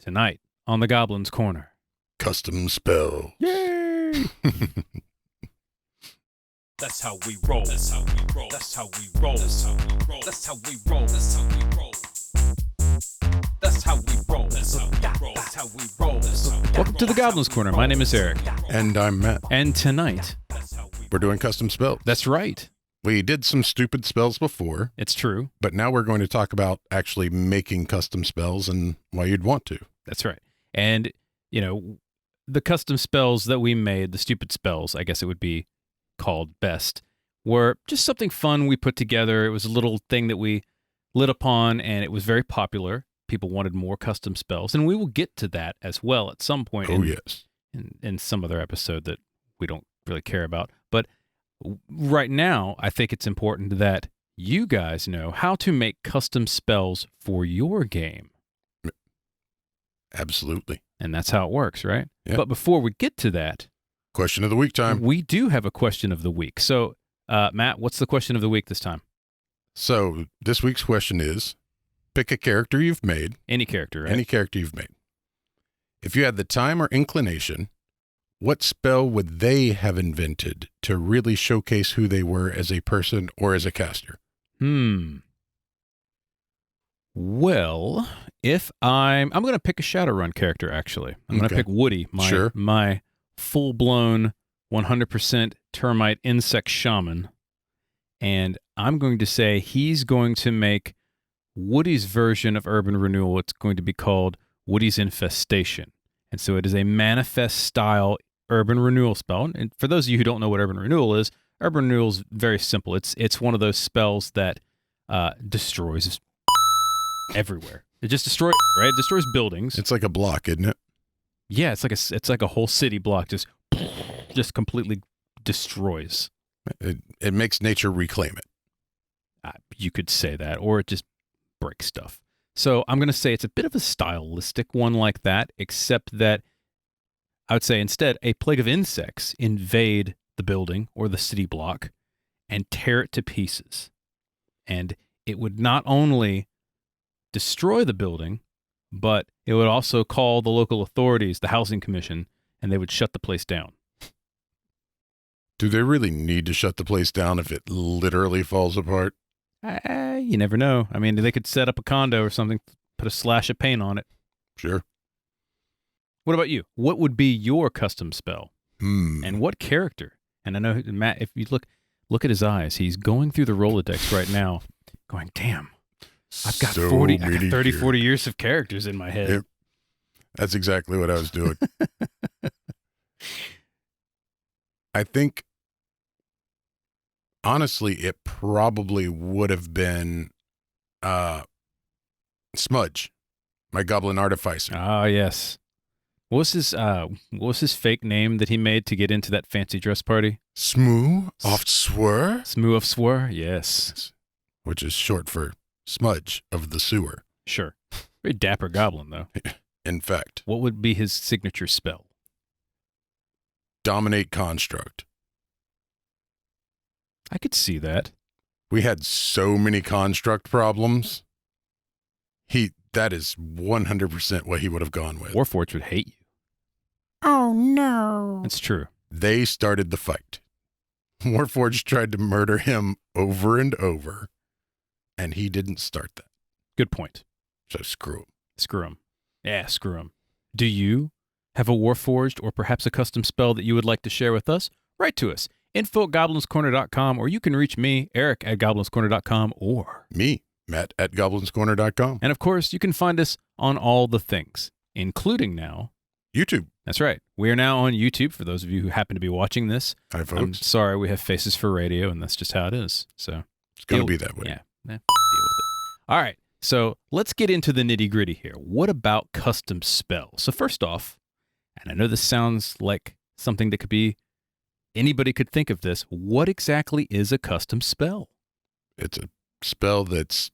Tonight on the Goblin's Corner. Custom spell. Yay! That's how we roll. That's how we roll. That's how we roll. That's how we roll. That's how we roll. That's how we roll. That's how we roll. That's how we roll. That's how we roll. Welcome to the Goblin's Corner. My name is Eric. And I'm Matt. And tonight, We're doing custom spells. that's right. We did some stupid spells before, It's true. but now we're going to talk about actually making custom spells and why you'd want to. That's right. And, you know, the custom spells that we made, the stupid spells, I guess it would be called best, were just something fun we put together. It was a little thing that we lit upon, and it was very popular. People wanted more custom spells, and we will get to that as well at some point Yes. in some other episode that we don't really care about. But right now, I think it's important that you guys know how to make custom spells for your game. Absolutely. And that's how it works, right? Yeah. But before we get to that, Question of the week time. we do have a question of the week. So, Matt, what's the question of the week this time? So this week's question is, pick a character you've made, Any character, right? any character you've made. If you had the time or inclination, what spell would they have invented to really showcase who they were as a person or as a caster? Well, if I'm going to pick a Shadowrun character, actually. I'm going to Okay. pick Woody, my full-blown 100% termite insect shaman. And I'm going to say he's going to make Woody's version of Urban Renewal. It's going to be called Woody's Infestation. And so it is a manifest-style Urban Renewal spell. And for those of you who don't know what Urban Renewal is very simple. It's one of those spells that destroys everywhere. It just destroys, right? It destroys buildings. It's like a block, isn't it? Yeah, it's like a whole city block just completely destroys. It makes nature reclaim it. You could say that, or it just breaks stuff. So I'm going to say it's a bit of a stylistic one like that, except that I would say instead a plague of insects invade the building or the city block and tear it to pieces. And it would not only destroy the building, but it would also call the local authorities, the housing commission, and they would shut the place down. Do they really need to shut the place down if it literally falls apart? You never know. I mean, they could set up a condo or something, put a slash of paint on it. Sure. What about you? What would be your custom spell? And what character? And I know, Matt, if you look at his eyes, he's going through the Rolodex right now going, damn, I've got So 30, many 40 years of characters in my head. Yep. That's exactly what I was doing. I think, honestly, it probably would have been Smudge, my goblin artificer. Ah, yes. What was his fake name that he made to get into that fancy dress party? Smoo off Swir, Smoo of Swir? Yes. which is short for Smudge of the Sewer. Sure. Very dapper goblin, though. In fact, What would be his signature spell? Dominate Construct. I could see that. We had so many construct problems. That is 100% what he would have gone with. Warforged would hate you. Oh no. That's true. They started the fight. Warforged tried to murder him over and over, and he didn't start that. Good point. So screw him. Screw him. Yeah, screw him. Do you have a Warforged or perhaps a custom spell that you would like to share with us? Write to us, info@goblinscorner.com, or you can reach me, Eric, at goblinscorner.com, or... Me, Matt at goblinscorner.com. And of course, you can find us on all the things, including now... YouTube. That's right. We are now on YouTube, for those of you who happen to be watching this. Hi, I'm folks. sorry, we have faces for radio, and that's just how it is. So It's going to deal- be that way. Yeah, deal with it. All right, so let's get into the nitty-gritty here. What about custom spells? So first off, and I know this sounds like something that could be, anybody could think of this, what exactly is a custom spell? It's a spell that's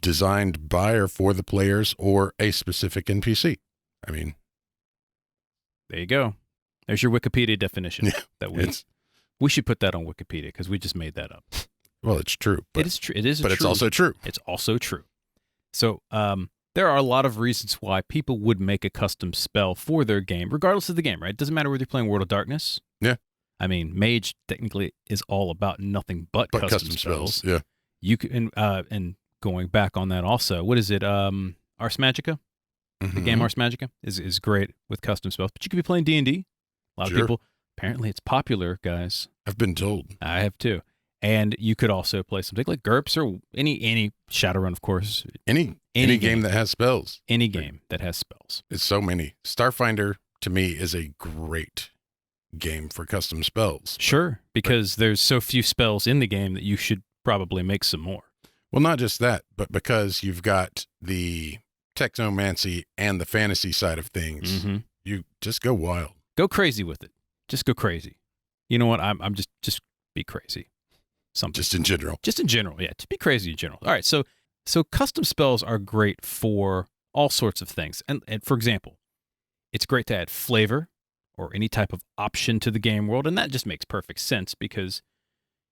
designed by or for the players or a specific NPC. I mean, There you go. There's your Wikipedia definition. Yeah, that it's we should put that on Wikipedia because we just made that up. Well, it's true. But, It is true. It is but true. it's also true. It's also true. So There are a lot of reasons why people would make a custom spell for their game, regardless of the game, right? It doesn't matter whether you're playing World of Darkness. Yeah. I mean, Mage technically is all about nothing but custom spells. Yeah. You can, and going back on that also, what is it? Ars Magica? The game Ars Magica is great with custom spells, but you could be playing D&D. A lot of people, apparently it's popular, guys. I've been told. I have too. And you could also play something like GURPS or any Shadowrun, of course. Any game that has spells. Any game that has spells. It's so many. Starfinder, to me, is a great game for custom spells. Sure, because there's so few spells in the game that you should probably make some more. Well, not just that, but because you've got the technomancy and the fantasy side of things, you just go wild. Go crazy with it. Just go crazy. You know what? I'm just be crazy. Something. Just in general. Just in general, yeah. Just be crazy in general. All right, so custom spells are great for all sorts of things. And for example, it's great to add flavor or any type of option to the game world, and that just makes perfect sense because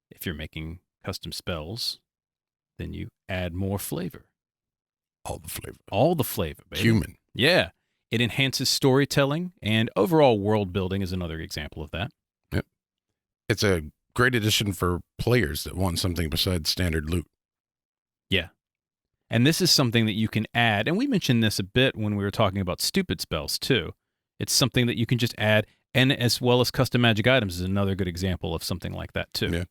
if you're making custom spells, then you add more flavor. All the flavor. All the flavor, baby. Human. Yeah. It enhances storytelling, and overall world building is another example of that. Yep. It's a great addition for players that want something besides standard loot. Yeah. And this is something that you can add, and we mentioned this a bit when we were talking about stupid spells too. It's something that you can just add, and as well as custom magic items is another good example of something like that too. Yeah.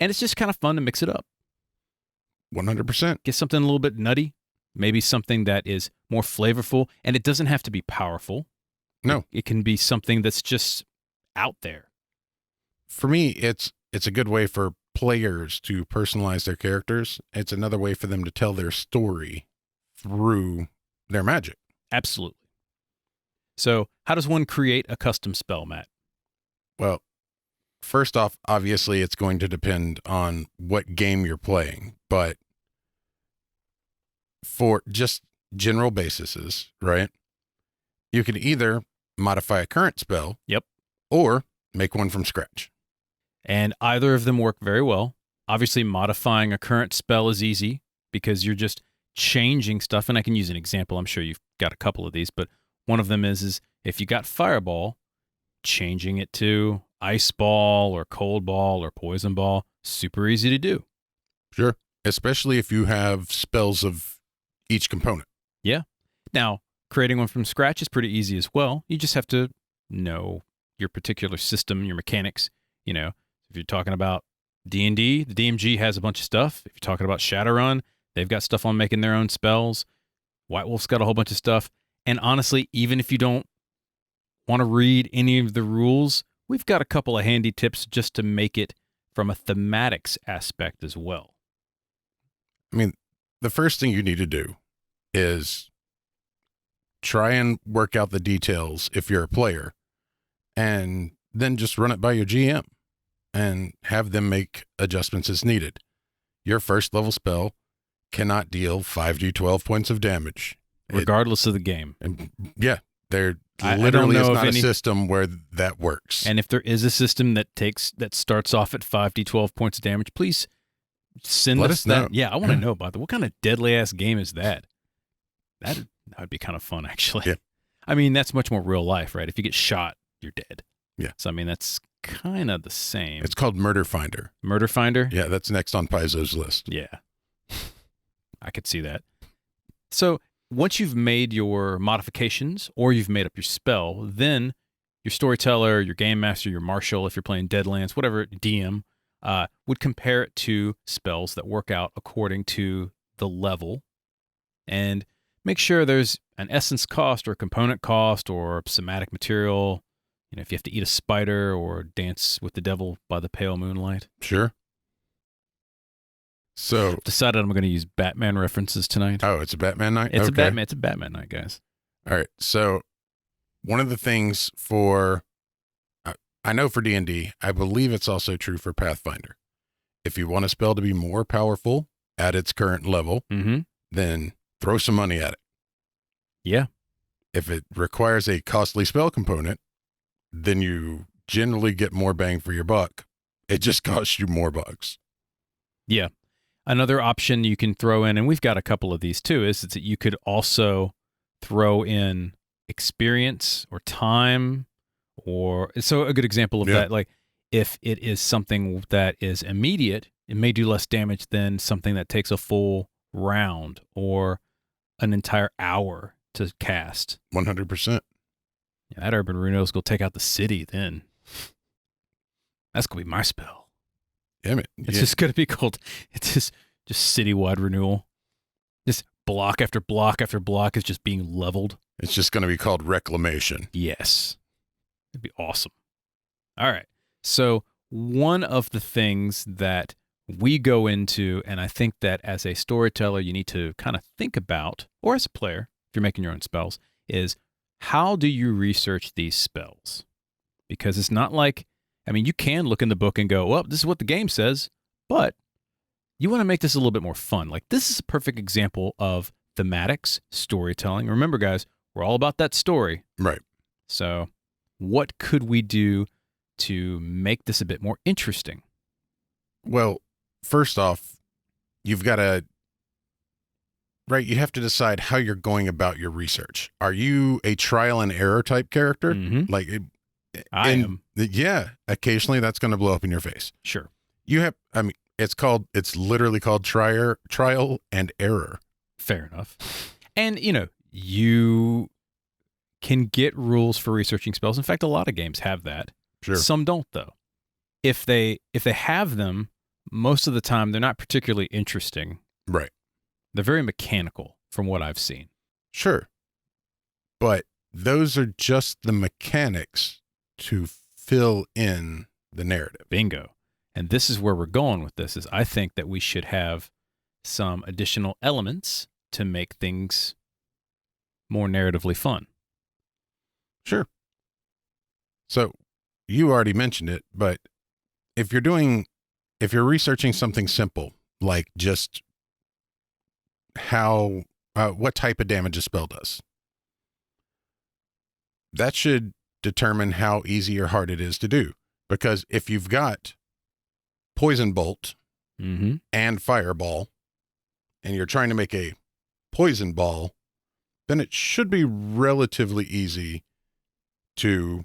And it's just kind of fun to mix it up. 100%. Get something a little bit nutty, maybe something that is more flavorful, and it doesn't have to be powerful. No. It can be something that's just out there. For me, it's a good way for players to personalize their characters. It's another way for them to tell their story through their magic. Absolutely. So how does one create a custom spell, Matt? Well, first off, obviously, it's going to depend on what game you're playing, but for just general bases, right? You can either modify a current spell. Yep. Or make one from scratch. And either of them work very well. Obviously, modifying a current spell is easy because you're just changing stuff. And I can use an example. I'm sure you've got a couple of these, but one of them is if you got Fireball, changing it to Ice Ball or Cold Ball or Poison Ball, super easy to do. Sure. Especially if you have spells of each component. Yeah. Now, creating one from scratch is pretty easy as well. You just have to know your particular system, your mechanics. You know, if you're talking about D&D, the DMG has a bunch of stuff. If you're talking about Shadowrun, they've got stuff on making their own spells. White Wolf's got a whole bunch of stuff. And honestly, even if you don't want to read any of the rules, we've got a couple of handy tips just to make it from a thematics aspect as well. I mean, the first thing you need to do is try and work out the details if you're a player, and then just run it by your GM and have them make adjustments as needed. Your first level spell cannot deal 5d12 points of damage. Regardless of the game. And yeah, there I literally don't is know not of a any system where that works. And if there is a system that starts off at 5d12 points of damage, please send Let us us know. that. Yeah, I want to know about that. What kind of deadly ass game is that? That would be kind of fun, actually. Yeah. I mean, that's much more real life, right? If you get shot, you're dead. Yeah. So I mean, that's kind of the same. It's called Murder Finder. Murder Finder? Yeah, that's next on Paizo's list. Yeah. I could see that. So once you've made your modifications or you've made up your spell, then your storyteller, your game master, your marshal, if you're playing Deadlands, whatever, DM, would compare it to spells that work out according to the level and make sure there's an essence cost or component cost or somatic material. You know, if you have to eat a spider or dance with the devil by the pale moonlight. Sure. So Decided I'm going to use Batman references tonight. Oh, it's a Batman night? It's Okay. It's a Batman night, guys. All right. So one of the things for, I know for D&D, I believe it's also true for Pathfinder. If you want a spell to be more powerful at its current level, then throw some money at it. Yeah. If it requires a costly spell component, then you generally get more bang for your buck. It just costs you more bucks. Yeah. Another option you can throw in, and we've got a couple of these too, is that you could also throw in experience or time, or so a good example of that, like if it is something that is immediate, it may do less damage than something that takes a full round or an entire hour to cast. 100%. Yeah, that Urban Renewal's going to take out the city then. That's going to be my spell. Damn it. It's just going to be called, it's just citywide renewal. Just block after block after block is just being leveled. It's just going to be called reclamation. Yes. It'd be awesome. All right. So one of the things that we go into, and I think that as a storyteller you need to kind of think about, or as a player, if you're making your own spells, is how do you research these spells? Because it's not like, I mean, you can look in the book and go, well, this is what the game says, but you want to make this a little bit more fun. Like, this is a perfect example of thematics, storytelling. Remember, guys, we're all about that story. Right. So what could we do to make this a bit more interesting? Well, first off, you've got to, right, you have to decide how you're going about your research. Are you a trial and error type character? Mhm. Like, I am. Yeah, occasionally that's going to blow up in your face. Sure. You have, I mean, it's literally called trial and error. Fair enough. And, you can get rules for researching spells. In fact, a lot of games have that. Sure. Some don't, though. If they have them, most of the time they're not particularly interesting. Right. They're very mechanical from what I've seen. Sure. But those are just the mechanics to fill in the narrative. Bingo. And this is where we're going with this, is I think that we should have some additional elements to make things more narratively fun. Sure. So you already mentioned it, but if you're researching something simple, like just what type of damage a spell does, that should determine how easy or hard it is to do. Because if you've got poison bolt and fireball, and you're trying to make a poison ball, then it should be relatively easy to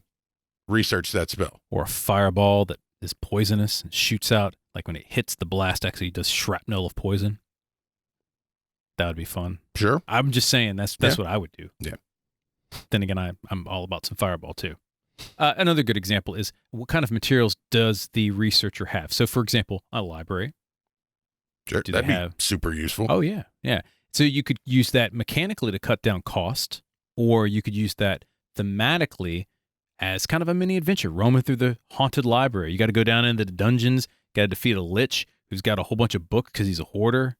research that spell. Or a fireball that is poisonous and shoots out, like when it hits the blast, actually does shrapnel of poison. That would be fun. Sure. I'm just saying that's what I would do. Yeah. Then again, I'm all about some fireball too. Another good example is, what kind of materials does the researcher have? So, for example, a library. Sure. Do That'd they be have super useful. Oh, yeah. Yeah. So you could use that mechanically to cut down cost, or you could use that thematically as kind of a mini adventure, roaming through the haunted library. You got to go down into the dungeons, got to defeat a lich who's got a whole bunch of books because he's a hoarder.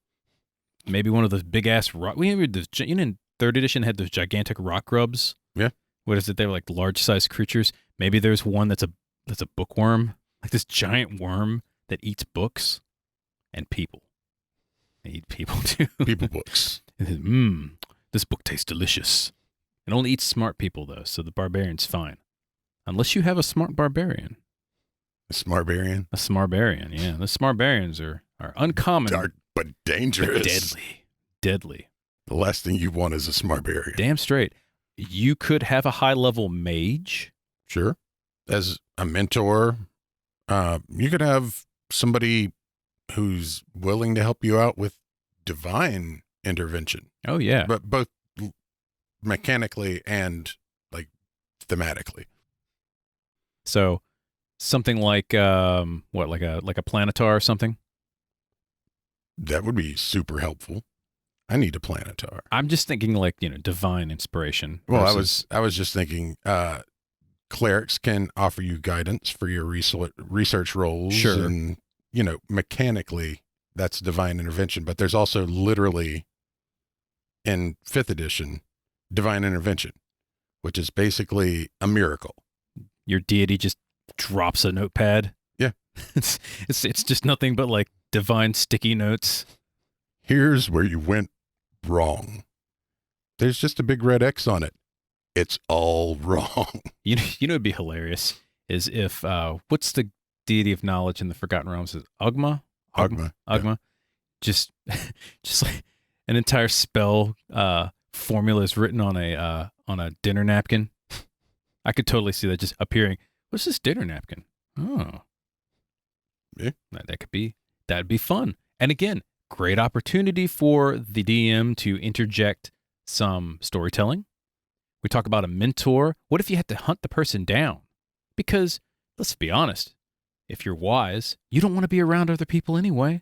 Maybe one of those big-ass rock... in 3rd edition had those gigantic rock grubs. Yeah. What is it? They were like large-sized creatures. Maybe there's one that's a bookworm, like this giant worm that eats books and people. They eat people too. People books. This book tastes delicious. It only eats smart people, though, so the barbarian's fine. Unless you have a smart barbarian. A smartbarian? A smartbarian, yeah. The smartbarians are uncommon. Dark, but dangerous. But deadly. The last thing you want is a smartbarian. Damn straight. You could have a high-level mage. Sure. As a mentor, you could have somebody who's willing to help you out with divine intervention. Oh, yeah. But both mechanically and like thematically. So something like like a planetar or something? That would be super helpful. I need a planetar. I'm just thinking like, divine inspiration. Well, versus... I was just thinking clerics can offer you guidance for your research roles. Sure. And, mechanically that's divine intervention, but there's also literally in 5th edition, divine intervention, which is basically a miracle. Your deity just drops a notepad. Yeah. It's just nothing but like divine sticky notes. Here's where you went wrong. There's just a big red X on it. It's all wrong. It'd be hilarious is if, what's the deity of knowledge in the Forgotten Realms? Is Ugma? Ugma. Ugma. just just like an entire spell formula is written on a dinner napkin. I could totally see that just appearing. What's this dinner napkin? Oh, Yeah. That'd be fun. And again, great opportunity for the DM to interject some storytelling. We talk about a mentor. What if you had to hunt the person down? Because let's be honest, if you're wise, you don't want to be around other people anyway.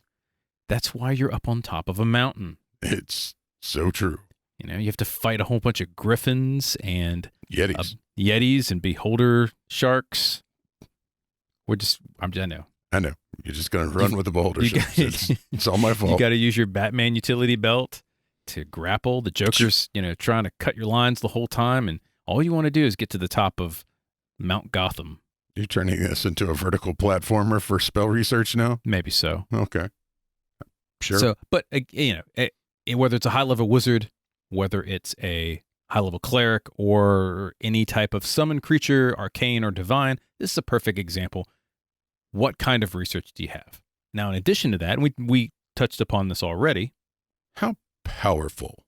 That's why you're up on top of a mountain. It's so true. You know, you have to fight a whole bunch of griffins and Yetis. And beholder sharks. I know. I know. You're just going to run with the boulders. It's all my fault. You got to use your Batman utility belt to grapple. The Joker's, trying to cut your lines the whole time, and all you want to do is get to the top of Mount Gotham. You're turning this into a vertical platformer for spell research now? Maybe so. Okay. Sure. So, but, whether it's a high-level wizard, whether it's a high-level cleric, or any type of summon creature, arcane or divine, this is a perfect example. What kind of research do you have? Now, in addition to that, and we touched upon this already. How powerful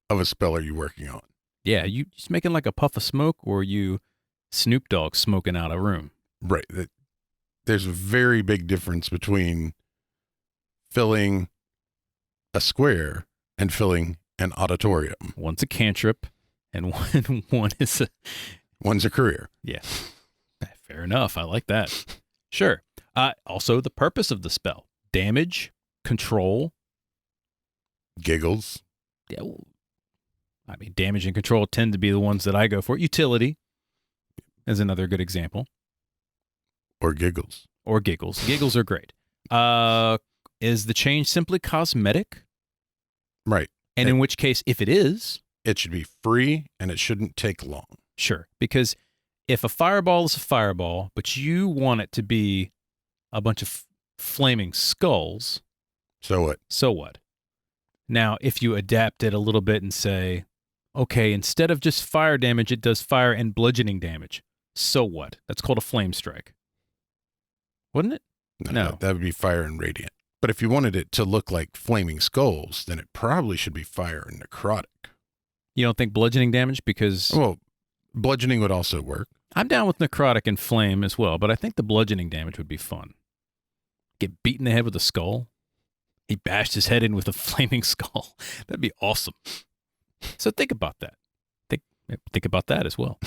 of a spell are you working on? Yeah, you just making like a puff of smoke, or you Snoop Dogg smoking out a room? Right. There's a very big difference between filling a square and filling an auditorium. One's a cantrip, and One's a career. Yeah, fair enough. I like that. Sure. Also, the purpose of the spell: damage, control, Giggles. Yeah, well, damage and control tend to be the ones that I go for. Utility is another good example. Or giggles. Giggles are great. Is the change simply cosmetic? Right. And in which case, if it is, it should be free and it shouldn't take long. Sure. Because if a fireball is a fireball, but you want it to be a bunch of flaming skulls. So what? Now, if you adapt it a little bit and say, okay, instead of just fire damage, it does fire and bludgeoning damage. So what? That's called a flame strike. Wouldn't it? No. That would be fire and radiant. But if you wanted it to look like flaming skulls, then it probably should be fire and necrotic. You don't think bludgeoning damage? Because... Well, bludgeoning would also work. I'm down with necrotic and flame as well, but I think the bludgeoning damage would be fun. Get beat in the head with a skull. He bashed his head in with a flaming skull. That'd be awesome. So think about that. Think about that as well.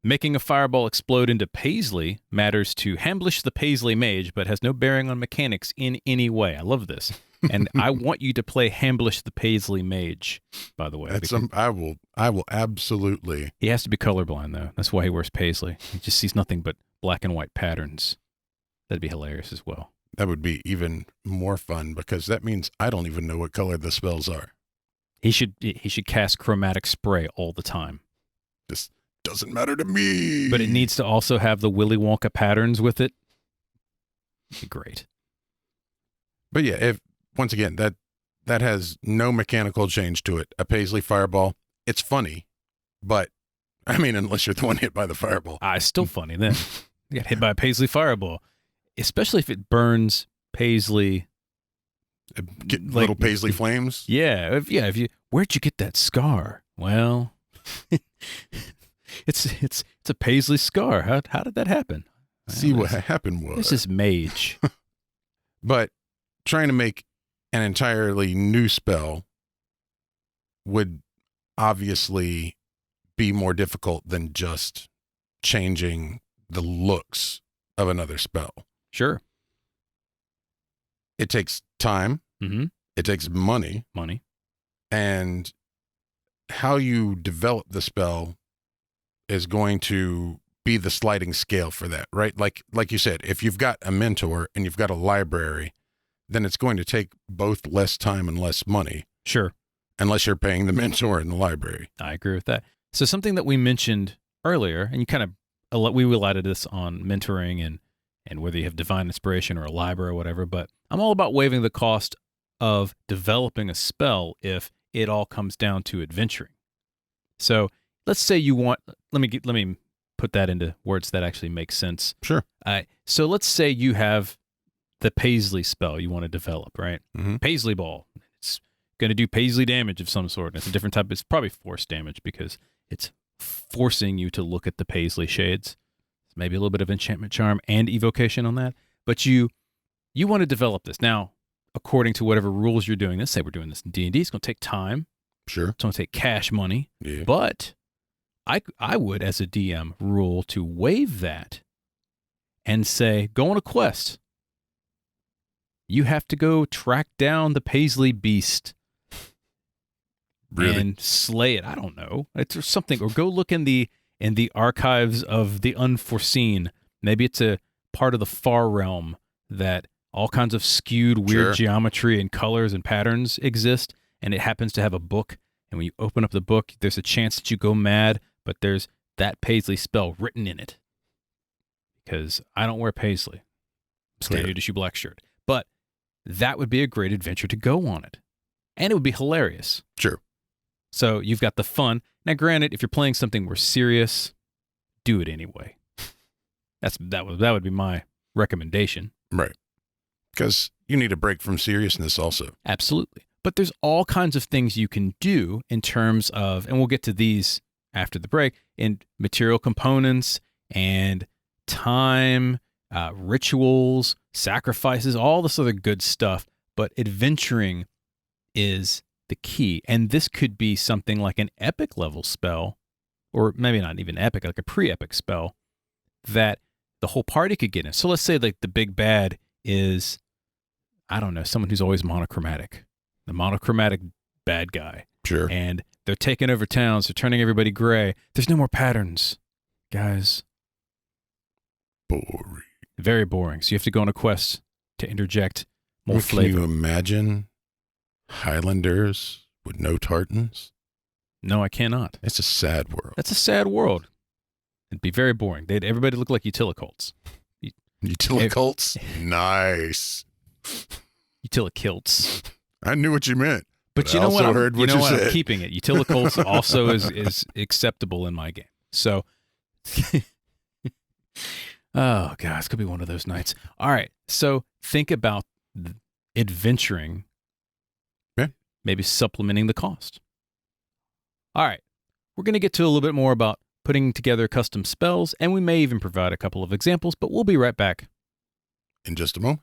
Making a fireball explode into Paisley matters to Hamblish the Paisley Mage, but has no bearing on mechanics in any way. I love this. And I want you to play Hamblish the Paisley Mage, by the way. I will absolutely. He has to be colorblind, though. That's why he wears Paisley. He just sees nothing but black and white patterns. That'd be hilarious as well. That would be even more fun, because that means I don't even know what color the spells are. He should cast chromatic spray all the time. Just doesn't matter to me. But it needs to also have the Willy Wonka patterns with it. It'd be great. But yeah, once again, that has no mechanical change to it. A Paisley fireball, it's funny, but unless you're the one hit by the fireball. It's still funny then. You got hit by a Paisley fireball, especially if it burns Paisley. Little Paisley flames. Yeah, where'd you get that scar? Well, it's a Paisley scar. How did that happen? See, what happened was this is mage. But trying to make an entirely new spell would obviously be more difficult than just changing the looks of another spell. Sure. It takes time. Mm-hmm. It takes money. And how you develop the spell is going to be the sliding scale for that, right? Like you said, if you've got a mentor and you've got a library, then it's going to take both less time and less money. Sure. Unless you're paying the mentor in the library. I agree with that. So something that we mentioned earlier, and you kind of, we relighted this on mentoring and whether you have divine inspiration or a library or whatever, but I'm all about waiving the cost of developing a spell if it all comes down to adventuring. So let's say you want, let me put that into words that actually make sense. Sure. So let's say you have the Paisley spell you want to develop, right? Mhm. Paisley ball. It's going to do Paisley damage of some sort. It's a different type. It's probably force damage because it's forcing you to look at the Paisley shades. Maybe a little bit of enchantment charm and evocation on that. But you want to develop this. Now, according to whatever rules you're doing this, say we're doing this in D&D, it's going to take time. Sure. It's going to take cash money. Yeah. But I would, as a DM, rule to waive that and say, go on a quest. You have to go track down the Paisley beast Really? and slay it. I don't know. It's something. Or go look in the archives of the unforeseen. Maybe it's a part of the far realm that all kinds of skewed, weird Sure. geometry and colors and patterns exist, and it happens to have a book. And when you open up the book, there's a chance that you go mad, but there's that Paisley spell written in it. Because I don't wear Paisley. Standard issue black shirt. But that would be a great adventure to go on it. And it would be hilarious. Sure. So you've got the fun. Now, granted, if you're playing something more serious, do it anyway. That would be my recommendation. Right. Because you need a break from seriousness also. Absolutely. But there's all kinds of things you can do in terms of, and we'll get to these after the break, in material components and time, rituals, sacrifices, all this other good stuff. But adventuring is the key. And this could be something like an epic level spell, or maybe not even epic, like a pre-epic spell that the whole party could get in. So let's say like the big bad is, I don't know, someone who's always monochromatic, the monochromatic bad guy. Sure. And they're taking over towns. They're turning everybody gray. There's no more patterns, guys. Boring. Very boring. So you have to go on a quest to interject more Can flavor. you imagine Highlanders with no tartans? No, I cannot. It's a sad world. That's a sad world. It'd be very boring. Everybody look like utilicults. Utilicults? Nice. Utilikilts. I knew what you meant. But But you I know also what? heard what you know you what? I'm said. keeping it. Utilicults also is acceptable in my game. So, oh, God, it's going to be one of those nights. All right. So think about adventuring. Yeah. Maybe supplementing the cost. All right. We're going to get to a little bit more about putting together custom spells, and we may even provide a couple of examples, but we'll be right back. In just a moment.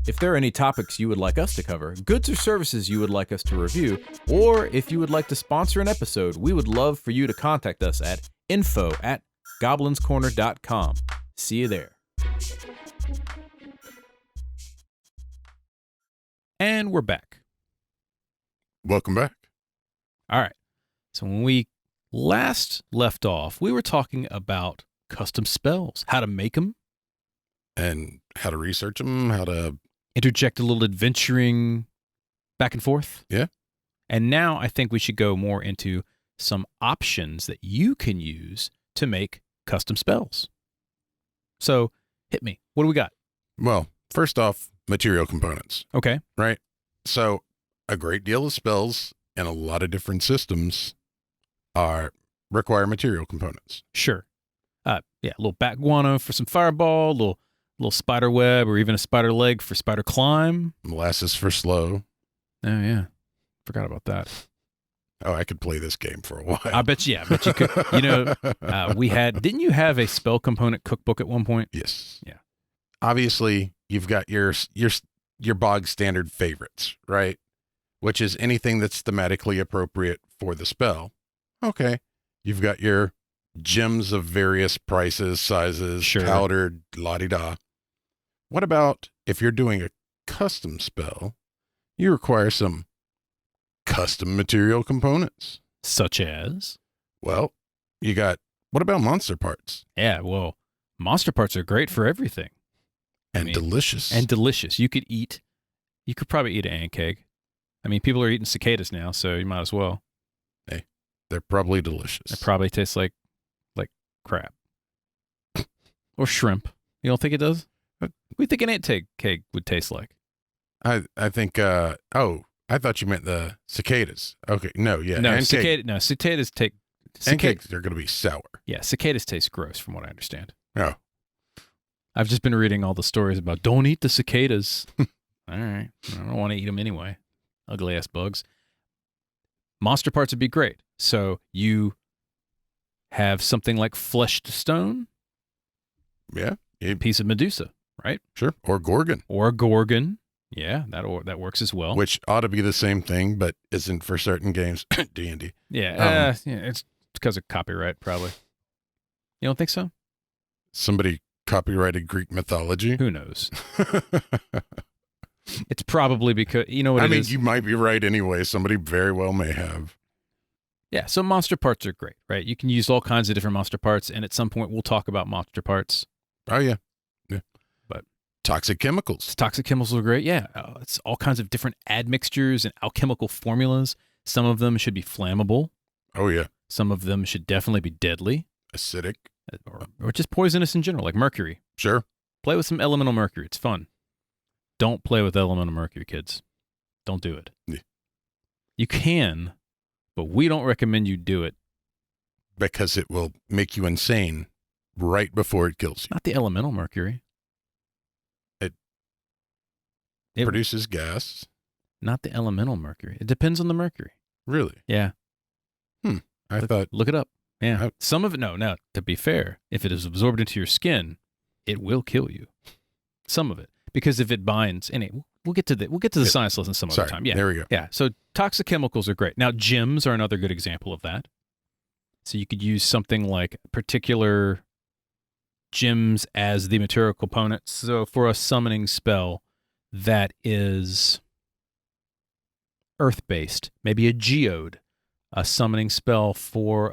If there are any topics you would like us to cover, goods or services you would like us to review, or if you would like to sponsor an episode, we would love for you to contact us at info@goblinscorner.com. See you there. And we're back. Welcome back. All right. So when we last left off, we were talking about custom spells, how to make them, And how to research them, how to... interject a little adventuring back and forth. Yeah. And now I think we should go more into some options that you can use to make custom spells. So hit me. What do we got? Well, first off, material components, Okay. right? So a great deal of spells and a lot of different systems require material components. Sure. Yeah, a little bat guano for some fireball, a little spider web, or even a spider leg for spider climb. Molasses for slow. Oh, yeah. Forgot about that. Oh, I could play this game for a while. I bet you could. You know, didn't you have a spell component cookbook at one point? Yes. Yeah. Obviously, you've got your bog standard favorites, right? Which is anything that's thematically appropriate for the spell. Okay. You've got your gems of various prices, sizes, Sure. powdered, la-di-da. What about if you're doing a custom spell, you require some custom material components? Such as? Well, what about monster parts? Yeah, well, monster parts are great for everything. And delicious. And delicious. You could probably eat an ant cake. I mean, people are eating cicadas now, so you might as well. They're probably delicious. It probably tastes like crab. Or shrimp. You don't think it does? What do you think an ant cake would taste like? I think, I thought you meant the cicadas. Okay, no, yeah. No, ant cicadas take... cakes are going to be sour. Yeah, cicadas taste gross from what I understand. Oh, I've just been reading all the stories about don't eat the cicadas. All right. I don't want to eat them anyway. Ugly ass bugs. Monster parts would be great. So you have something like fleshed stone, yeah. a piece of Medusa, right? Sure. Or Gorgon, Or a Gorgon. Yeah, that works as well. which ought to be the same thing, but isn't for certain games. D&D. Yeah, yeah, it's because of copyright, probably. You don't think so? Somebody copyrighted Greek mythology. Who knows? It's probably because, you know what I it mean, is? you might be right anyway. Somebody very well may have. Yeah, so monster parts are great, right? You can use all kinds of different monster parts, and at some point we'll talk about monster parts. Oh, yeah. But toxic chemicals. toxic chemicals are great, yeah. It's all kinds of different admixtures and alchemical formulas. Some of them should be flammable. Oh, yeah. Some of them should definitely be deadly, Acidic. or just poisonous in general, like mercury. Sure. Play with some elemental mercury. It's fun. Don't play with elemental mercury, kids. Don't do it. Yeah. You can, but we don't recommend you do it. Because it will make you insane right before it kills you. Not the elemental mercury. It It- produces gas. Not the elemental mercury. It depends on the mercury. Really? Yeah. I thought, Look it up. Yeah. I- Some of it, no, to be fair, if it is absorbed into your skin, it will kill you. Some of it. Because if it binds, and we'll get to the Yeah. science lesson some sorry, other time. Yeah. there we go. Yeah. So toxic chemicals are great. Now, gems are another good example of that. So you could use something like particular gems as the material component. So for a summoning spell that is earth-based, maybe a geode, a summoning spell for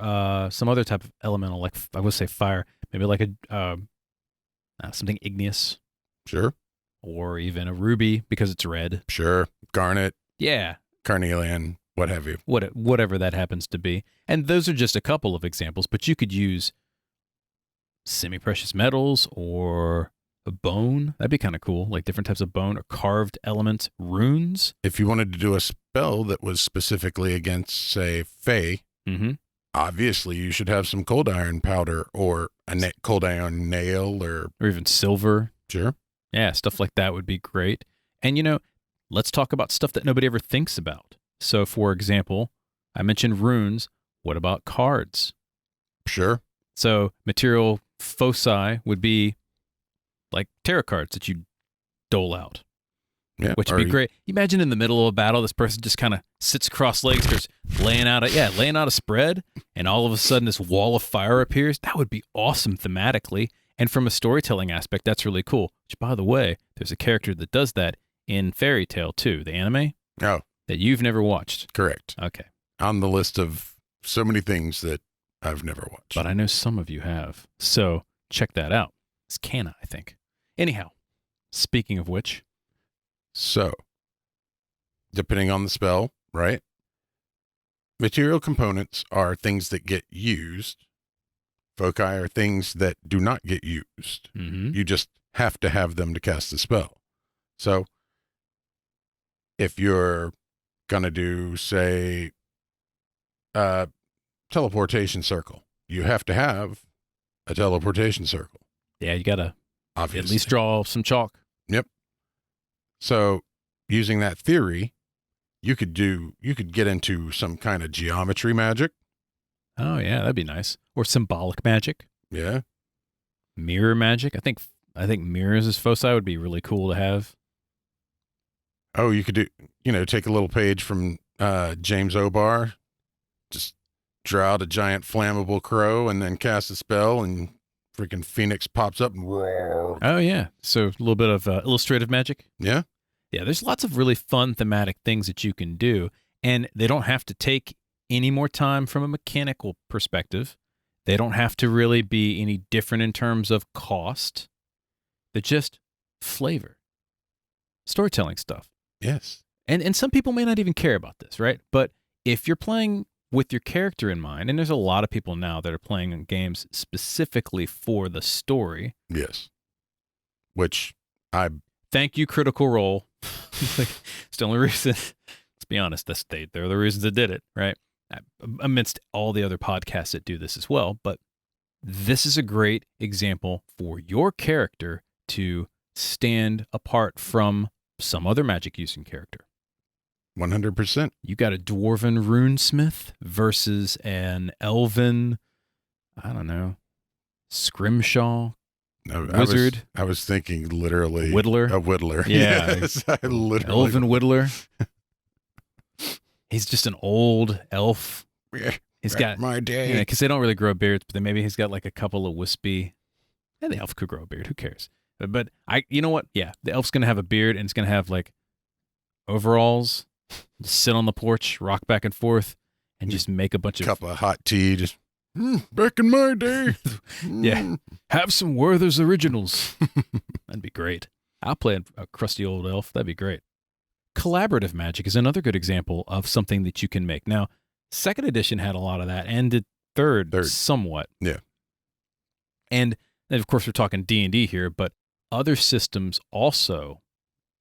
some other type of elemental, like I would say fire, maybe like a something igneous, Sure. or even a ruby because it's red. Sure. Garnet, Yeah, carnelian, what have you. whatever that happens to be. And those are just a couple of examples, but you could use semi-precious metals or a bone. That'd be kind of cool, like different types of bone or carved elements, runes. If you wanted to do a spell that was specifically against, say, Fae, Mm-hmm. obviously you should have some cold iron powder or a cold iron nail or Or even silver. sure. Yeah, stuff like that would be great. And, let's talk about stuff that nobody ever thinks about. So, for example, I mentioned runes. What about cards? Sure. So, material foci would be like tarot cards that you dole out, Yeah. which or would be great. You imagine in the middle of a battle, this person just kind of sits cross legs, starts laying out a spread, and all of a sudden this wall of fire appears. That would be awesome thematically. And from a storytelling aspect, that's really cool. Which, by the way, there's a character that does that in Fairy Tale too, the anime Oh, that you've never watched. correct. Okay. On the list of so many things that I've never watched. But I know some of you have. So check that out. It's Kana, I think. Anyhow, speaking of which, So, depending on the spell, right? Material components are things that get used. Foci are things that do not get used. mhm, You just have to have them to cast the spell. So, if you're going to do, say, teleportation circle, you have to have a teleportation circle, yeah, you got to obviously. at least draw some chalk. So, using that theory, you could get into some kind of geometry magic. Oh, yeah, that'd be nice. Or symbolic magic, Yeah. mirror magic. I think mirrors as foci would be really cool to have. Oh, you could do, take a little page from James O'Barr, just draw out a giant flammable crow and then cast a spell and freaking Phoenix pops up and roar. Oh, yeah. So a little bit of illustrative magic. Yeah. Yeah, there's lots of really fun thematic things that you can do, and they don't have to take any more time from a mechanical perspective. They don't have to really be any different in terms of cost. They're just flavor, storytelling stuff. Yes. And some people may not even care about this, right? But if you're playing with your character in mind, and there's a lot of people now that are playing games specifically for the story. Yes. Which I Thank you, Critical Role. It's the only reason. Let's be honest. They're the reasons that did it, right? Amidst all the other podcasts that do this as well. But this is a great example for your character to stand apart from some other magic using character. 100%. You got a dwarven runesmith versus an elven, I don't know, scrimshaw wizard. I was thinking literally Whittler? A whittler. Yeah. Yes, I literally. Elven whittler. He's just an old elf. He's got, my day. because they don't really grow beards, but then maybe he's got like a couple of wispy. Yeah, the elf could grow a beard. Who cares? But you know what? Yeah, the elf's gonna have a beard and it's gonna have like overalls. Just sit on the porch, rock back and forth, and just make a bunch of cup of hot tea. Just back in my day. Yeah, have some Werther's Originals. That'd be great. I'll play a crusty old elf. That'd be great. Collaborative magic is another good example of something that you can make. Now, second edition had a lot of that, and did third somewhat. Yeah. And of course, we're talking D&D here, but other systems also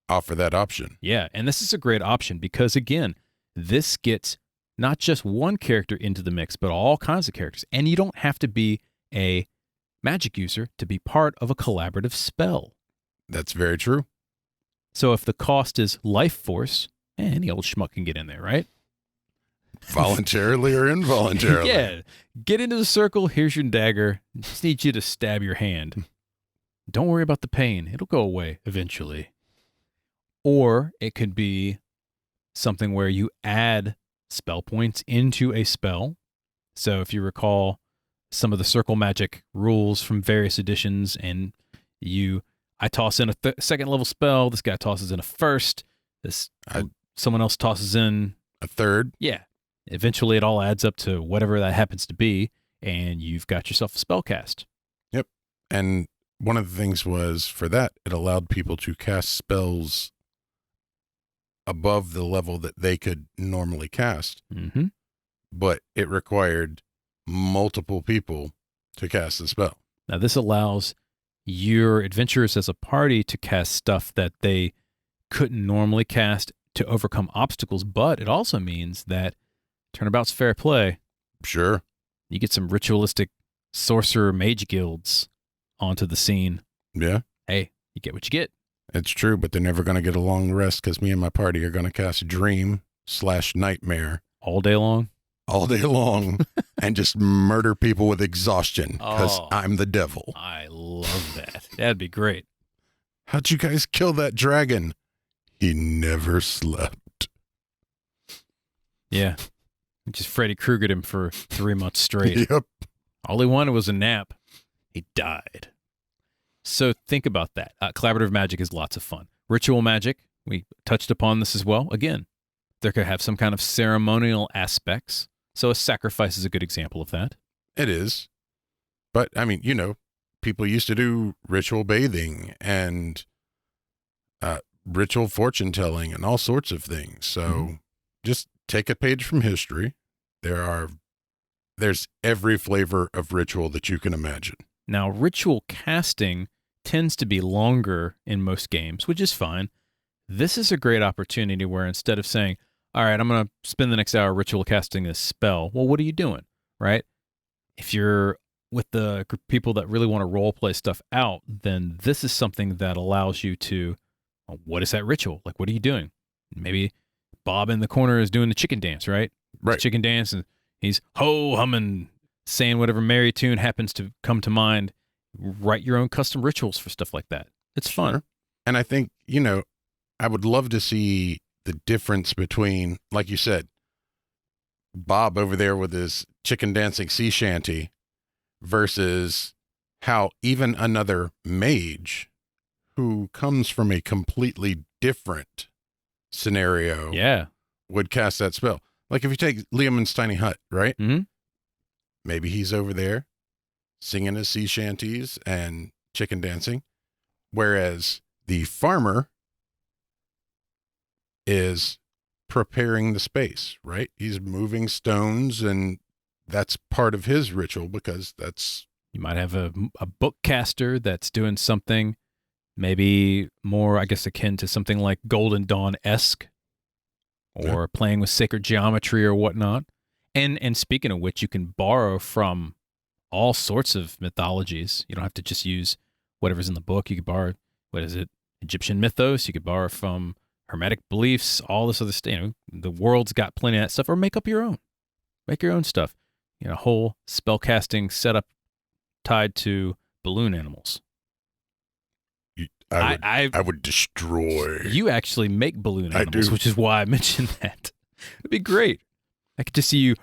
offer that option. Yeah, and this is a great option because, again, this gets not just one character into the mix, but all kinds of characters. And you don't have to be a magic user to be part of a collaborative spell. That's very true. So if the cost is life force, any old schmuck can get in there, right? Voluntarily or involuntarily. Yeah. Get into the circle. Here's your dagger. Just need you to stab your hand. Don't worry about the pain. It'll go away eventually. Or it could be something where you add spell points into a spell. So if you recall some of the circle magic rules from various editions, and I toss in a second level spell, this guy tosses in a first, someone else tosses in a third. Yeah. Eventually it all adds up to whatever that happens to be, and you've got yourself a spell cast. Yep. And one of the things was, for that, it allowed people to cast spells above the level that they could normally cast. Mm-hmm. But it required multiple people to cast the spell. Now, this allows your adventurers as a party to cast stuff that they couldn't normally cast to overcome obstacles, but it also means that turnabout's fair play. Sure. You get some ritualistic sorcerer mage guilds onto the scene. Yeah. Hey, you get what you get. It's true, but they're never going to get a long rest because me and my party are going to cast Dream/Nightmare. All day long? All day long. And just murder people with exhaustion because I'm the devil. I love that. That'd be great. How'd you guys kill that dragon? He never slept. Yeah. Just Freddy Kruegered him for 3 months straight. Yep. All he wanted was a nap. He died. So think about that. Collaborative magic is lots of fun. Ritual magic, we touched upon this as well. Again, there could have some kind of ceremonial aspects. So a sacrifice is a good example of that. It is. But, I mean, people used to do ritual bathing and ritual fortune telling and all sorts of things. So just take a page from history. There's every flavor of ritual that you can imagine. Now, ritual casting tends to be longer in most games, which is fine. This is a great opportunity where instead of saying, all right, I'm going to spend the next hour ritual casting this spell, well, what are you doing, right? If you're with the group of people that really want to role play stuff out, then this is something that allows you to, well, what is that ritual? Like, what are you doing? Maybe Bob in the corner is doing the chicken dance, right? Right. Chicken dance, and he's ho-humming, saying whatever merry tune happens to come to mind. Write your own custom rituals for stuff like that. It's fun. Sure. And I think, I would love to see the difference between, like you said, Bob over there with his chicken dancing sea shanty versus how even another mage who comes from a completely different scenario would cast that spell. Like if you take Liam's tiny hut, right? Mm-hmm. Maybe he's over there singing his sea shanties and chicken dancing, whereas the farmer is preparing the space, right? He's moving stones, and that's part of his ritual because that's... You might have a bookcaster that's doing something maybe more, I guess, akin to something like Golden Dawn-esque, or playing with sacred geometry or whatnot. And speaking of which, you can borrow from all sorts of mythologies. You don't have to just use whatever's in the book. You could borrow, what is it, Egyptian mythos. You could borrow from Hermetic beliefs, all this other stuff. You know, the world's got plenty of that stuff, or make up your own. Make your own stuff. You know, whole spellcasting setup tied to balloon animals. I would destroy. You actually make balloon I animals, do. which is why I mentioned that. It'd be great. I could just see you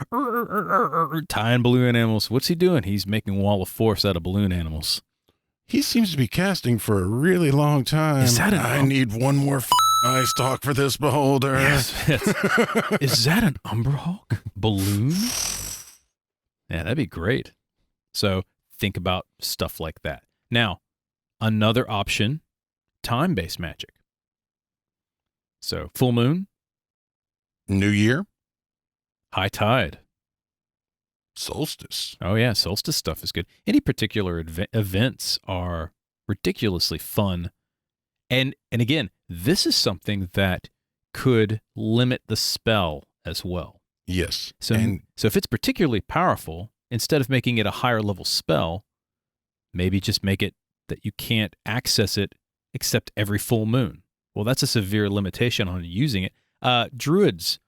tying balloon animals. What's he doing? He's making wall of force out of balloon animals. He seems to be casting for a really long time. Is that I need one more ice talk for this beholder. Yes. Is that an Umberhawk balloon? Yeah, that'd be great. So think about stuff like that. Now, another option, time-based magic. So full moon, New Year, high tide. solstice. Oh yeah, solstice stuff is good. Any particular events are ridiculously fun. And again, this is something that could limit the spell as well. Yes. So if it's particularly powerful, instead of making it a higher level spell, maybe just make it that you can't access it except every full moon. Well, that's a severe limitation on using it. Druids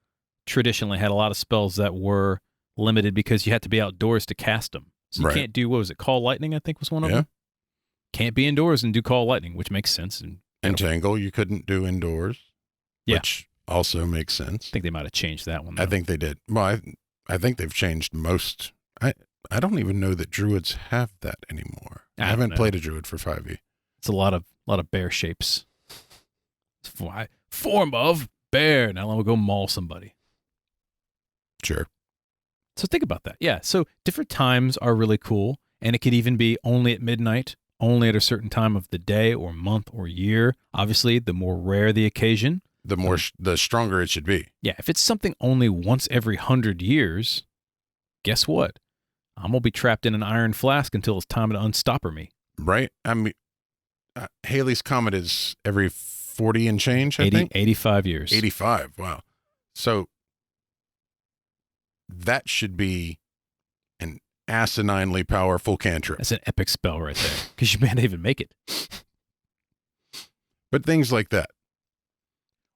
traditionally had a lot of spells that were limited because you had to be outdoors to cast them. So you Right. can't do, what was it, Call Lightning, I think was one of Yeah. them? Can't be indoors and do Call Lightning, which makes sense. And Entangle, you couldn't do indoors, Yeah. which also makes sense. I think they might have changed that one. I though. think they did. Well, I think they've changed most. I don't even know that druids have that anymore. I I don't haven't know. played a druid for 5e. It's a lot of bear shapes. Form of bear. Now we'll go maul somebody. Sure. So think about that. Yeah. So different times are really cool. And it could even be only at midnight, only at a certain time of the day or month or year. Obviously, the more rare the occasion. The more, the stronger it should be. Yeah. If it's something only once every 100 years, guess what? I'm going to be trapped in an iron flask until it's time to unstopper me. Right? I mean, Halley's Comet is every 40 and change, I think. 85 years. 85. Wow. So that should be an asininely powerful cantrip. That's an epic spell right there because you may not even make it. But things like that.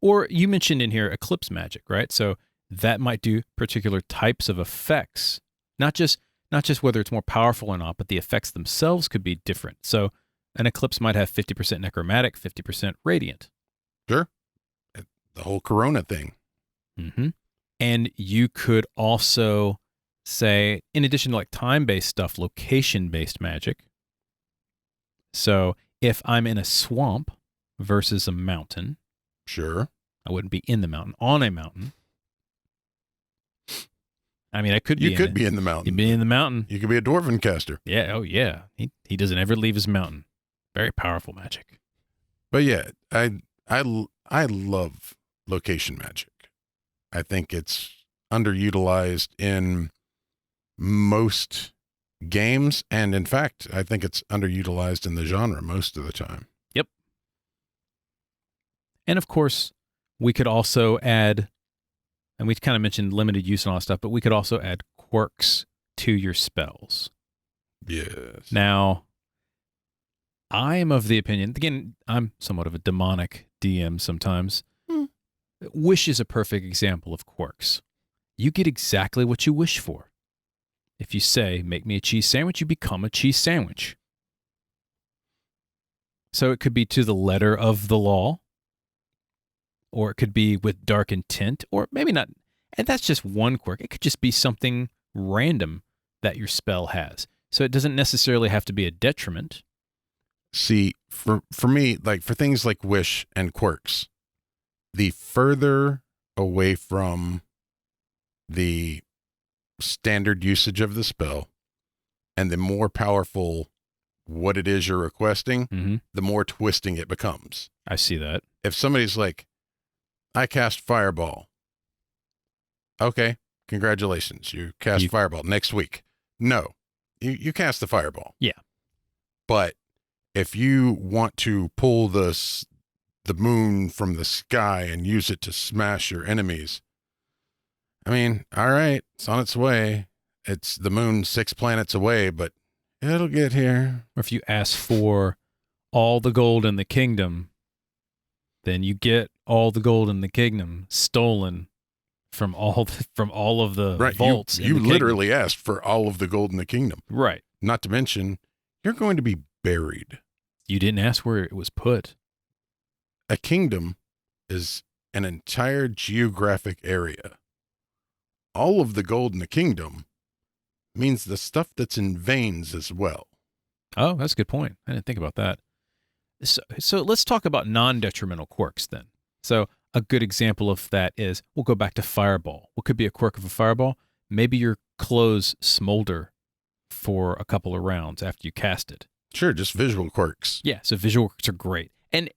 Or you mentioned in here eclipse magic, right? So that might do particular types of effects, not just whether it's more powerful or not, but the effects themselves could be different. So an eclipse might have 50% necromantic, 50% radiant. Sure. The whole corona thing. Mm-hmm. And you could also say, in addition to like time-based stuff, location-based magic. So if I'm in a swamp versus a mountain, Sure. I wouldn't be in the mountain, on a mountain. I mean, I could be. You could be in the mountain. You'd be in the mountain. You could be a dwarven caster. Yeah. Oh, yeah. He doesn't ever leave his mountain. Very powerful magic. But yeah, I love location magic. I think it's underutilized in most games, and in fact, I think it's underutilized in the genre most of the time. Yep. And of course, we could also add, and we kind of mentioned limited use and all that stuff, but we could also add quirks to your spells. Yes. Now, I am of the opinion, again, I'm somewhat of a demonic DM sometimes. Wish is a perfect example of quirks. You get exactly what you wish for. If you say, make me a cheese sandwich, you become a cheese sandwich. So it could be to the letter of the law, or it could be with dark intent, or maybe not. And that's just one quirk. It could just be something random that your spell has. So it doesn't necessarily have to be a detriment. See, for me, like for things like wish and quirks, the further away from the standard usage of the spell and the more powerful what it is you're requesting, Mm-hmm. the more twisting it becomes. I see that. If somebody's like, I cast Fireball. Okay, congratulations. You cast Fireball next week. No, you cast the Fireball. Yeah. But if you want to pull the moon from the sky and use it to smash your enemies, I mean, all right, it's on its way. it's the moon 6 planets away, but it'll get here. Or if you ask for all the gold in the kingdom, then you get all the gold in the kingdom stolen from all of the Right. vaults. You in the literally asked for all of the gold in the kingdom. kingdom. Right. Not to mention, you're going to be buried. You didn't ask where it was put. A kingdom is an entire geographic area. All of the gold in the kingdom means the stuff that's in veins as well. Oh, that's a good point. I didn't think about that. So let's talk about non-detrimental quirks then. So a good example of that is, we'll go back to Fireball. What could be a quirk of a Fireball? Maybe your clothes smolder for a couple of rounds after you cast it. Sure, just visual quirks. Yeah, so visual quirks are great. And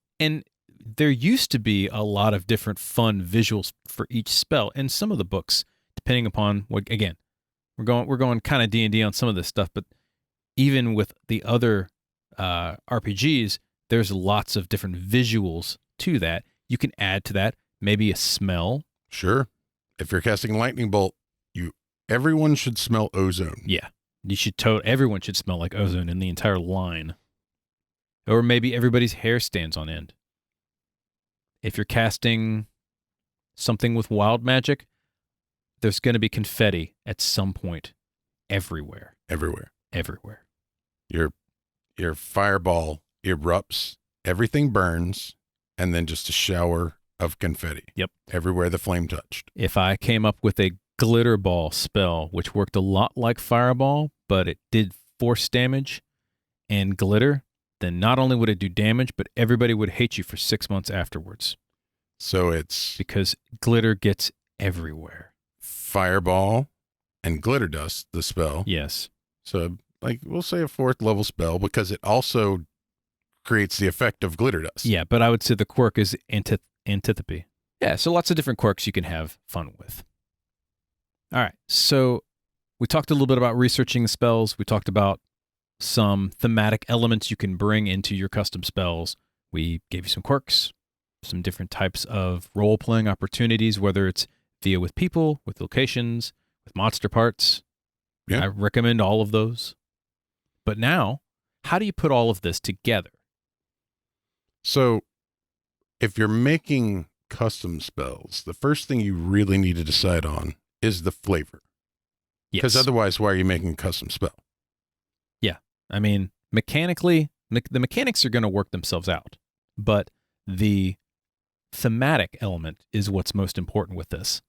there used to be a lot of different fun visuals for each spell in some of the books, depending upon what, again, we're going kind of D&D on some of this stuff, but even with the other RPGs, there's lots of different visuals to that. You can add to that maybe a smell. Sure. If you're casting lightning bolt, everyone should smell ozone. Yeah. Everyone should smell like ozone in the entire line. Or maybe everybody's hair stands on end. If you're casting something with wild magic, there's going to be confetti at some point everywhere. Everywhere. Your fireball erupts, everything burns, and then just a shower of confetti. Yep. Everywhere the flame touched. If I came up with a glitter ball spell, which worked a lot like fireball, but it did force damage and glitter, then not only would it do damage, but everybody would hate you for 6 months afterwards. So it's because glitter gets everywhere. fireball and glitter dust, the spell. Yes. So, like, we'll say a 4th level spell because it also creates the effect of glitter dust. Yeah, but I would say the quirk is antithopy. Yeah, so lots of different quirks you can have fun with. All right, so we talked a little bit about researching the spells. We talked about some thematic elements you can bring into your custom spells. We gave you some quirks, some different types of role-playing opportunities, whether it's via with people, with locations, with monster parts. Yeah. I recommend all of those. But now, how do you put all of this together? So, if you're making custom spells, the first thing you really need to decide on is the flavor. Because Yes. otherwise, why are you making a custom spell? I mean, mechanically, the mechanics are going to work themselves out, but the thematic element is what's most important with this.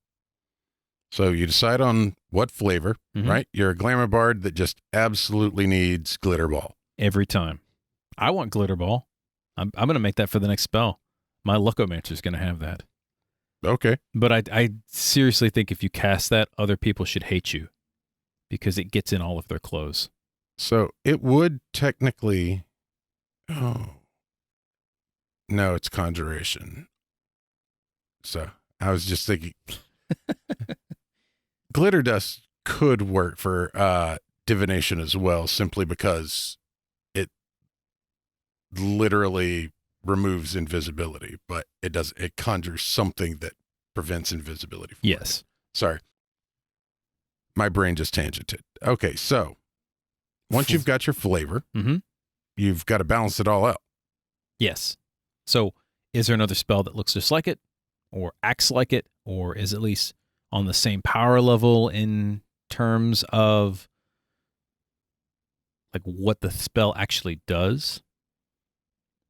So you decide on what flavor, Mhm. right? You're a glamour bard that just absolutely needs glitter ball. Every time. I want glitter ball. I'm going to make that for the next spell. My Luckomancer is going to have that. Okay. But I seriously think if you cast that, other people should hate you because it gets in all of their clothes. So it would technically. Oh. No, it's conjuration. So I was just thinking. Glitter dust could work for divination as well, simply because it literally removes invisibility, but it conjures something that prevents invisibility. From Yes. working. Sorry. My brain just tangented. Okay, so once you've got your flavor, Mm-hmm. you've got to balance it all out. Yes. So is there another spell that looks just like it or acts like it, or is at least on the same power level in terms of like what the spell actually does?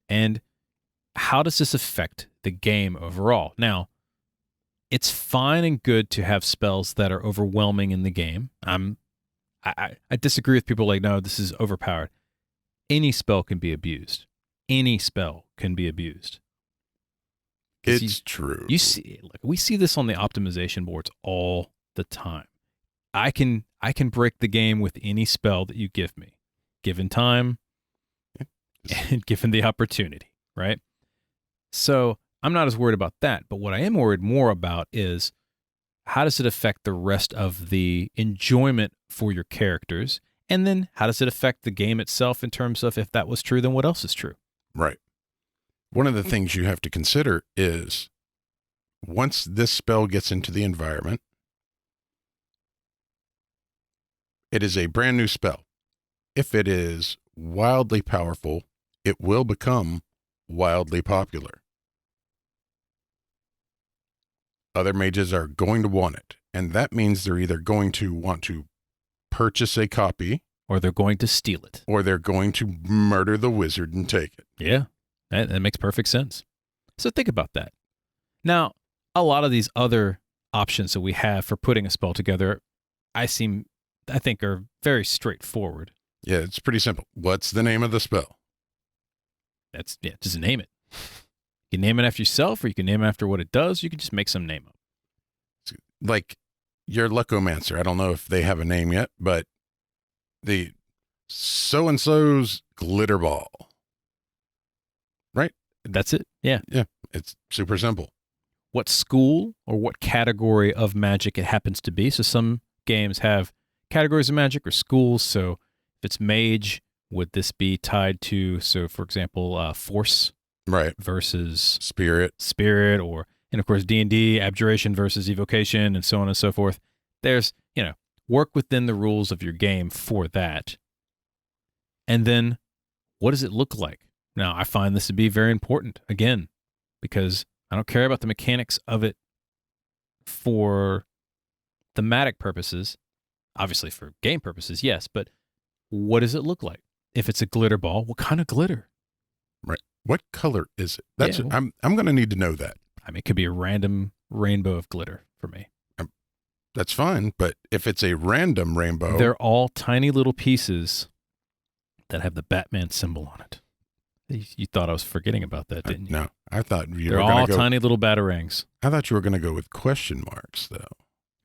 And how does this affect the game overall? Now, it's fine and good to have spells that are overwhelming in the game. I disagree with people like, no, this is overpowered. Any spell can be abused. Any spell can be abused. 'Cause It's true. You see, like, we see this on the optimization boards all the time. I can break the game with any spell that you give me, given time and given the opportunity, right? So I'm not as worried about that, but what I am worried more about is how does it affect the rest of the enjoyment for your characters? And then how does it affect the game itself in terms of if that was true, then what else is true? Right. One of the things you have to consider is once this spell gets into the environment, It is a brand new spell. If it is wildly powerful, it will become wildly popular. Other mages are going to want it, and that means they're either going to want to purchase a copy, Or they're going to steal it. or they're going to murder the wizard and take it. Yeah, that makes perfect sense. So think about that. Now, a lot of these other options that we have for putting a spell together, I think are very straightforward. Yeah, it's pretty simple. What's the name of the spell? Just name it. You can name it after yourself, or you can name it after what it does. You can just make some name up. Like your Luckomancer. I don't know if they have a name yet, but the so-and-so's glitter ball. Right? That's it. Yeah. Yeah, it's super simple. What school or what category of magic it happens to be. So some games have categories of magic or schools. So if it's mage, would this be tied to, so for example, force Right. versus Spirit. spirit, and of course D&D, abjuration versus evocation, and so on and so forth. There's, work within the rules of your game for that. And then what does it look like? Now, I find this to be very important, again, because I don't care about the mechanics of it for thematic purposes. Obviously, for game purposes, yes, but what does it look like? If it's a glitter ball, what kind of glitter? What color is it? That's Yeah, I'm going to need to know that. I mean, it could be a random rainbow of glitter for me. That's fine, but if it's a random rainbow, They're all tiny little pieces that have the Batman symbol on it. You thought I was forgetting about that, didn't you? No, I thought you They're were all going to go. tiny little batarangs. I thought you were going to go with question marks, though.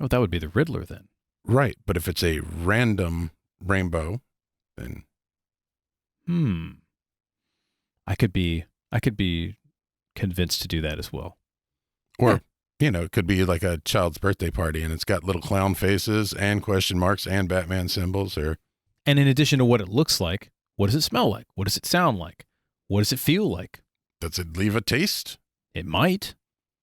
Oh, that would be the Riddler then. Right, but if it's a random rainbow, then I could be convinced to do that as well. or it could be like a child's birthday party, and it's got little clown faces and question marks and Batman symbols, or And in addition to what it looks like, what does it smell like? What does it sound like? What does it feel like? does it leave a taste? It might.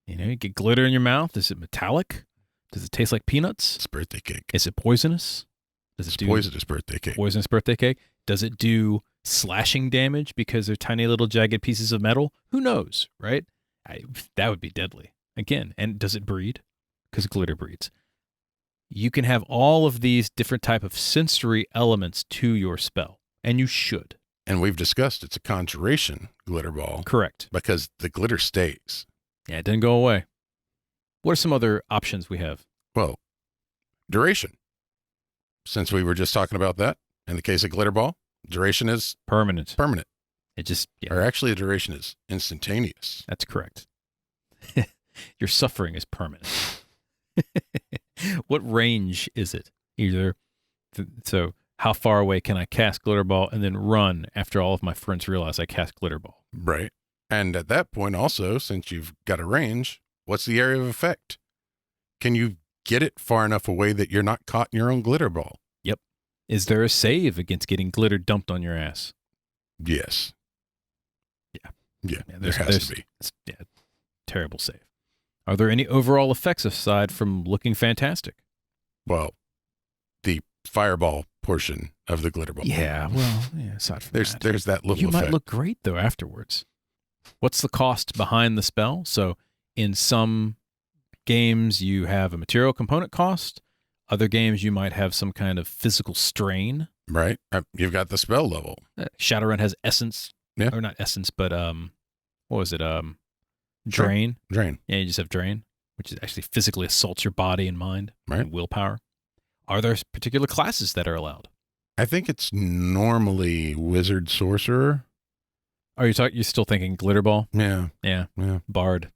You get glitter in your mouth. Is it metallic? Does it taste like peanuts? It's birthday cake. Is it poisonous? Does It's it do poisonous birthday cake. poisonous birthday cake? Does it do slashing damage because they're tiny little jagged pieces of metal? Who knows, right? That would be deadly. Again, and does it breed? Because glitter breeds. You can have all of these different type of sensory elements to your spell, and you should. And we've discussed it's a conjuration glitter ball Correct. because the glitter stays. Yeah, it didn't go away. What are some other options we have? Well, duration. Since we were just talking about that, in the case of glitter ball, duration is Permanent. permanent. It just, Or actually, the duration is instantaneous. that's correct. Your suffering is permanent. What range is it? So how far away can I cast glitter ball and then run after all of my friends realize I cast glitter ball? Right. And at that point, also, since you've got a range, what's the area of effect? Can you get it far enough away that you're not caught in your own glitter ball? Is there a save against getting glitter dumped on your ass? Yes. Yeah. Yeah, Yeah, there has to be. Terrible save. Are there any overall effects aside from looking fantastic? Well, the fireball portion of the glitter ball. Yeah, well, aside from that. There's that little You effect. might look great, though, afterwards. What's the cost behind the spell? So in some games, you have a material component cost. Other games, you might have some kind of physical strain. Right. You've got the spell level. Shadowrun has essence. Yeah. Or not essence, but what was it? Drain. Drain. Yeah, you just have drain, which is actually physically assaults your body and mind Right. and willpower. Are there particular classes that are allowed? I think it's normally wizard sorcerer. Are you're still thinking glitter ball? Yeah. Yeah. Yeah. Bard.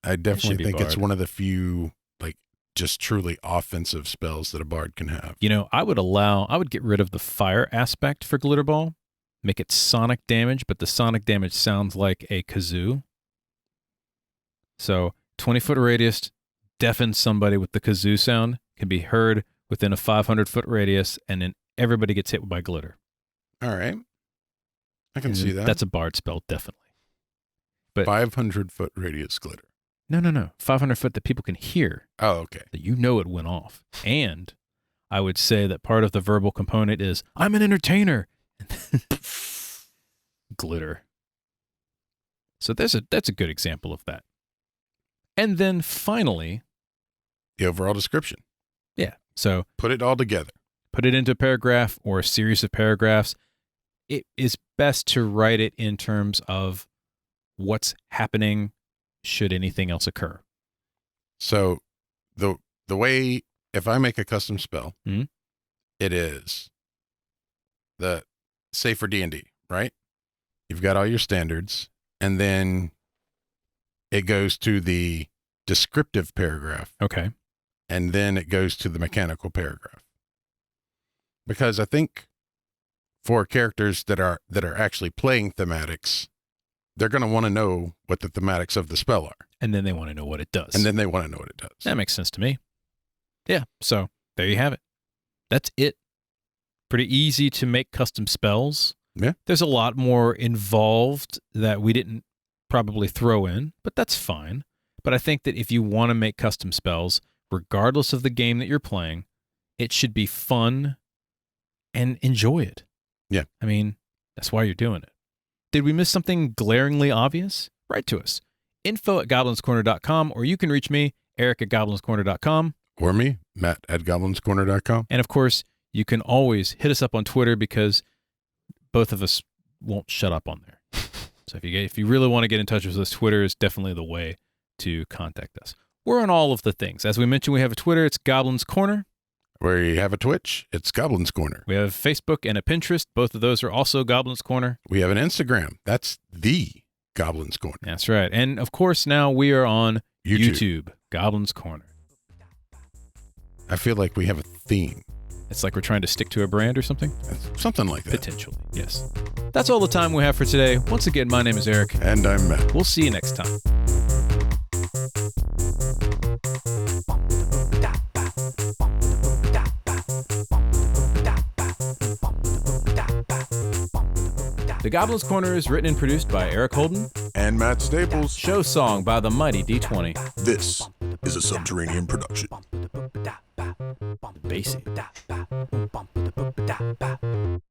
I definitely be think it's bard. one of the few, like, just truly offensive spells that a bard can have. I would get rid of the fire aspect for glitter ball, make it sonic damage, but the sonic damage sounds like a kazoo. So 20-foot radius deafens somebody with the kazoo sound, can be heard within a 500-foot radius, and then everybody gets hit by glitter. All right. I can see that. That's a bard spell, definitely. but- 500-foot radius glitter. No. 500 foot that people can hear, Oh, okay. that it went off. And I would say that part of the verbal component is, I'm an entertainer. Glitter. So that's a good example of that. And then finally, The overall description. yeah, so Put it all together. put it into a paragraph or a series of paragraphs. It is best to write it in terms of what's happening should anything else occur. So the way, if I make a custom spell, Mhm. it is the, say for D&D, right? You've got all your standards, and then it goes to the descriptive paragraph, Okay. and then it goes to the mechanical paragraph. Because I think for characters that are actually playing thematics, they're going to want to know what the thematics of the spell are, And then they want to know what it does. and then they want to know what it does. That makes sense to me. Yeah, so there you have it. That's it. Pretty easy to make custom spells. Yeah. There's a lot more involved that we didn't probably throw in, but that's fine. But I think that if you want to make custom spells, regardless of the game that you're playing, it should be fun and enjoy it. Yeah. I mean, that's why you're doing it. Did we miss something glaringly obvious? Write to us. info@goblinscorner.com, or you can reach me, eric@goblinscorner.com. Or me, Matt@goblinscorner.com. And of course, you can always hit us up on Twitter because both of us won't shut up on there. So if you really want to get in touch with us, Twitter is definitely the way to contact us. We're on all of the things. As we mentioned, we have a Twitter. It's Goblins Corner. Where you have a Twitch, it's Goblins Corner. We have Facebook and a Pinterest. Both of those are also Goblins Corner. We have an Instagram. That's the Goblins Corner. That's right. And of course, now we are on YouTube. Goblins Corner. I feel like we have a theme. It's like we're trying to stick to a brand or something? Something like that. Potentially, yes. That's all the time we have for today. Once again, my name is Eric. And I'm Matt. We'll see you next time. The Goblins Corner is written and produced by Eric Holden. And Matt Staples. Show song by the mighty D20. This is a Subterranean production. Basic.